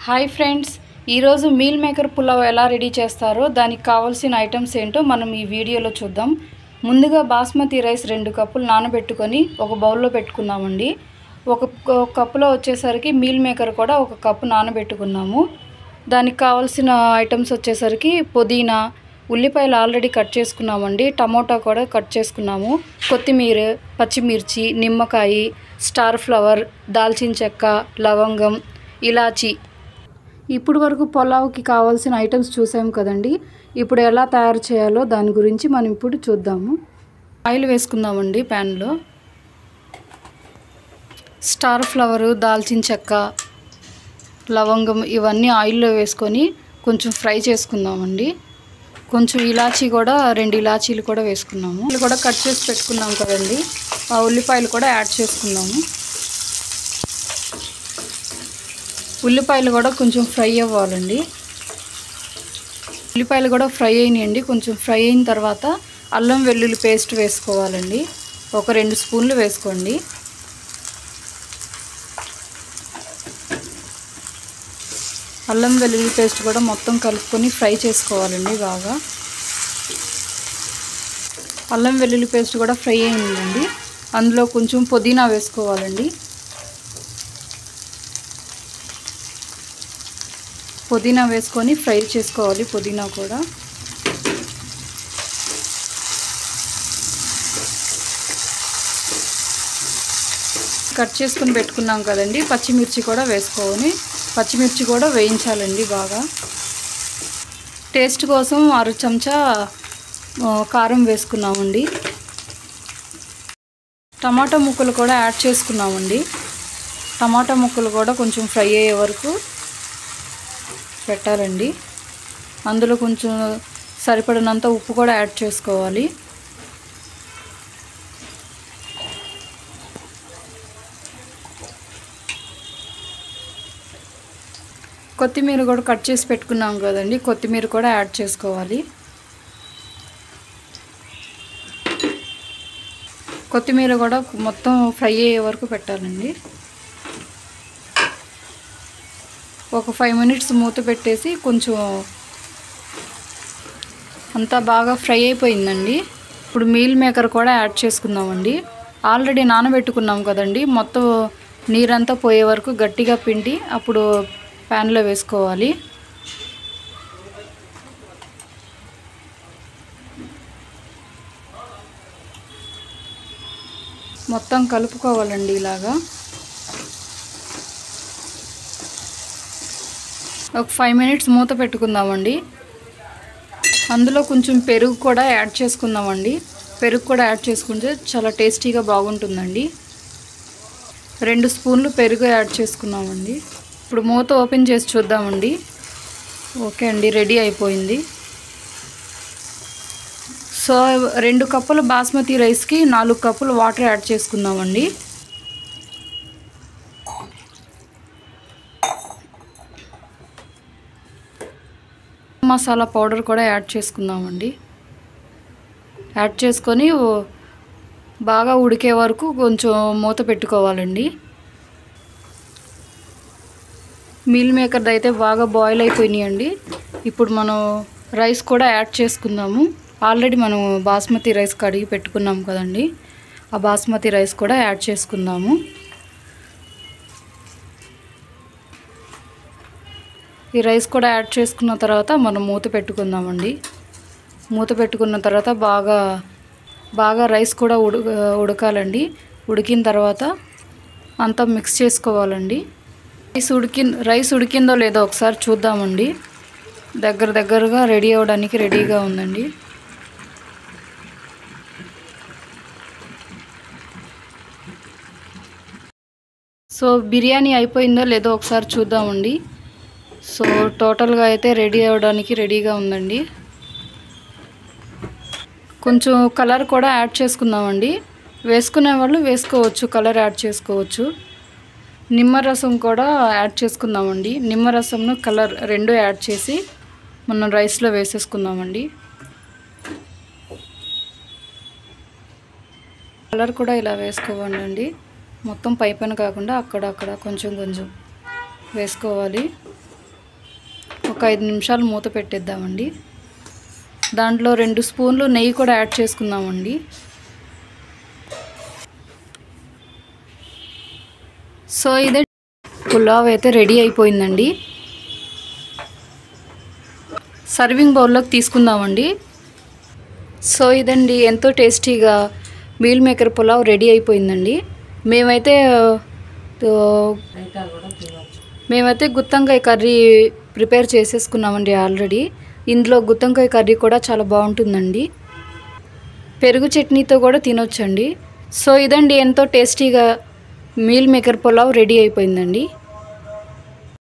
Hi friends, ఈరోజు meal maker pulao ఎలా ready చేస్తారో దానికి కావాల్సిన ఐటమ్స్ ఏంటో మనం ఈ వీడియోలో చూద్దాం. ముందుగా బాస్మతి రైస్ 2 కప్పులు నానబెట్టుకొని ఒక బౌల్లో పెట్టుకున్నామండి. ఒక కప్పులో వచ్చేసరికి మీల్ మేకర్ కూడా 1 కప్పు నానబెట్టుకున్నాము. దానికి కావాల్సిన ఐటమ్స్ వచ్చేసరికి పుదీనా, ఉల్లిపాయలు ఆల్రెడీ కట్ చేసుకున్నామండి, టమోటా కూడా కట్ చేసుకున్నాము, కొత్తిమీర, పచ్చిమిర్చి, నిమ్మకాయ, స్టార్ ఫ్లవర్, దాల్చిన చెక్క, లవంగం, ఇలాచి. ఇప్పుడు వరకు పులావ్కి కావాల్సిన ఐటమ్స్ చూసాము కదండి. ఇప్పుడు ఎలా తయారు చేయాలో దాని గురించి మనం ఇప్పుడు చూద్దాము. ఆయిల్ వేసుకుందామండి. ప్యాన్లో స్టార్ ఫ్లవరు, దాల్చిన చెక్క, లవంగం ఇవన్నీ ఆయిల్లో వేసుకొని కొంచెం ఫ్రై చేసుకుందామండి. కొంచెం ఇలాచీ కూడా 2 ఇలాచీలు కూడా వేసుకున్నాము. ఇవి కూడా కట్ చేసి పెట్టుకున్నాం కదండి. ఆ ఉల్లిపాయలు కూడా యాడ్ చేసుకున్నాము. ఉల్లిపాయలు కూడా కొంచెం ఫ్రై అవ్వాలండి. ఉల్లిపాయలు కూడా ఫ్రై అయినాయండి. కొంచెం ఫ్రై అయిన తర్వాత అల్లం వెల్లుల్లి పేస్ట్ వేసుకోవాలండి. ఒక 2 స్పూన్లు వేసుకోండి. అల్లం వెల్లుల్లి పేస్ట్ కూడా మొత్తం కలుపుకొని ఫ్రై చేసుకోవాలండి బాగా. అల్లం వెల్లుల్లి పేస్ట్ కూడా ఫ్రై అయిందండి. అందులో కొంచెం పుదీనా వేసుకోవాలండి. పుదీనా వేసుకొని ఫ్రై చేసుకోవాలి. పుదీనా కూడా కట్ చేసుకొని పెట్టుకున్నాం కదండి. పచ్చిమిర్చి కూడా వేసుకొని పచ్చిమిర్చి కూడా వేయించాలండి బాగా. టేస్ట్ కోసం 6 చెంచా కారం వేసుకున్నామండి. టమాటా ముక్కలు కూడా యాడ్ చేసుకున్నామండి. టమాటా ముక్కలు కూడా కొంచెం ఫ్రై అయ్యే వరకు పెట్టాలండి. అందులో కొంచెం సరిపడినంత ఉప్పు కూడా యాడ్ చేసుకోవాలి. కొత్తిమీర కూడా కట్ చేసి పెట్టుకున్నాం కదండి. కొత్తిమీర కూడా యాడ్ చేసుకోవాలి. కొత్తిమీర కూడా మొత్తం ఫ్రై అయ్యే వరకు పెట్టాలండి. ఒక 5 మినిట్స్ మూత పెట్టేసి కొంచెం అంతా బాగా ఫ్రై అయిపోయిందండి. ఇప్పుడు మీల్ మేకర్ కూడా యాడ్ చేసుకుందామండి. ఆల్రెడీ నానబెట్టుకున్నాం కదండి. మొత్తం నీరంతా పోయే వరకు గట్టిగా పిండి అప్పుడు ప్యాన్లో వేసుకోవాలి. మొత్తం కలుపుకోవాలండి ఇలాగా. ఒక 5 మినిట్స్ మూత పెట్టుకుందామండి. అందులో కొంచెం పెరుగు కూడా యాడ్ చేసుకుందామండి. పెరుగు కూడా యాడ్ చేసుకుంటే చాలా టేస్టీగా బాగుంటుందండి. 2 స్పూన్లు పెరుగు యాడ్ చేసుకున్నామండి. ఇప్పుడు మూత ఓపెన్ చేసి చూద్దామండి. ఓకే అండి, రెడీ అయిపోయింది. సో 2 కప్పుల బాస్మతి రైస్కి 4 కప్పులు వాటర్ యాడ్ చేసుకుందామండి. మసాలా పౌడర్ కూడా యాడ్ చేసుకుందామండి. యాడ్ చేసుకొని బాగా ఉడికే వరకు కొంచెం మూత పెట్టుకోవాలండి. మీల్ మేకర్ అయితే బాగా బాయిల్ అయిపోయినాయండి. ఇప్పుడు మనం రైస్ కూడా యాడ్ చేసుకుందాము. ఆల్రెడీ మనం బాస్మతి రైస్ కడిగి పెట్టుకున్నాం కదండి. ఆ బాస్మతి రైస్ కూడా యాడ్ చేసుకుందాము. ఈ రైస్ కూడా యాడ్ చేసుకున్న తర్వాత మనం మూత పెట్టుకుందామండి. మూత పెట్టుకున్న తర్వాత బాగా రైస్ కూడా ఉడకాలండి. ఉడికిన తర్వాత అంతా మిక్స్ చేసుకోవాలండి. రైస్ ఉడికిందో లేదో ఒకసారి చూద్దామండి. దగ్గరగా రెడీ అవ్వడానికి రెడీగా ఉందండి. సో బిర్యానీ అయిపోయిందో లేదో ఒకసారి చూద్దామండి. సో టోటల్గా అయితే రెడీ అవ్వడానికి రెడీగా ఉందండి. కొంచెం కలర్ కూడా యాడ్ చేసుకుందామండి. వేసుకునే వాళ్ళు వేసుకోవచ్చు, కలర్ యాడ్ చేసుకోవచ్చు. నిమ్మరసం కూడా యాడ్ చేసుకుందామండి. నిమ్మరసంను కలర్ 2 యాడ్ చేసి మనం రైస్లో వేసేసుకుందామండి. కలర్ కూడా ఇలా వేసుకోవాలండి. మొత్తం పైపైన కాకుండా అక్కడక్కడ కొంచెం వేసుకోవాలి. ఒక 5 నిమిషాలు మూత పెట్టేద్దామండి. దాంట్లో 2 స్పూన్లు నెయ్యి కూడా యాడ్ చేసుకుందామండి. సో ఇదే పులావ్ అయితే రెడీ అయిపోయిందండి. సర్వింగ్ బౌల్లోకి తీసుకుందామండి. సో ఇదండి ఎంతో టేస్టీగా మీల్ మేకర్ పులావ్ రెడీ అయిపోయిందండి. మేమైతే గుత్తంకాయ కర్రీ ప్రిపేర్ చేసేసుకున్నామండి ఆల్రెడీ. ఇందులో గుత్తంకాయ కర్రీ కూడా చాలా బాగుంటుందండి. పెరుగు చట్నీతో కూడా తినొచ్చండి. సో ఇదండి ఎంతో టేస్టీగా మీల్ మేకర్ పులావ్ రెడీ అయిపోయిందండి.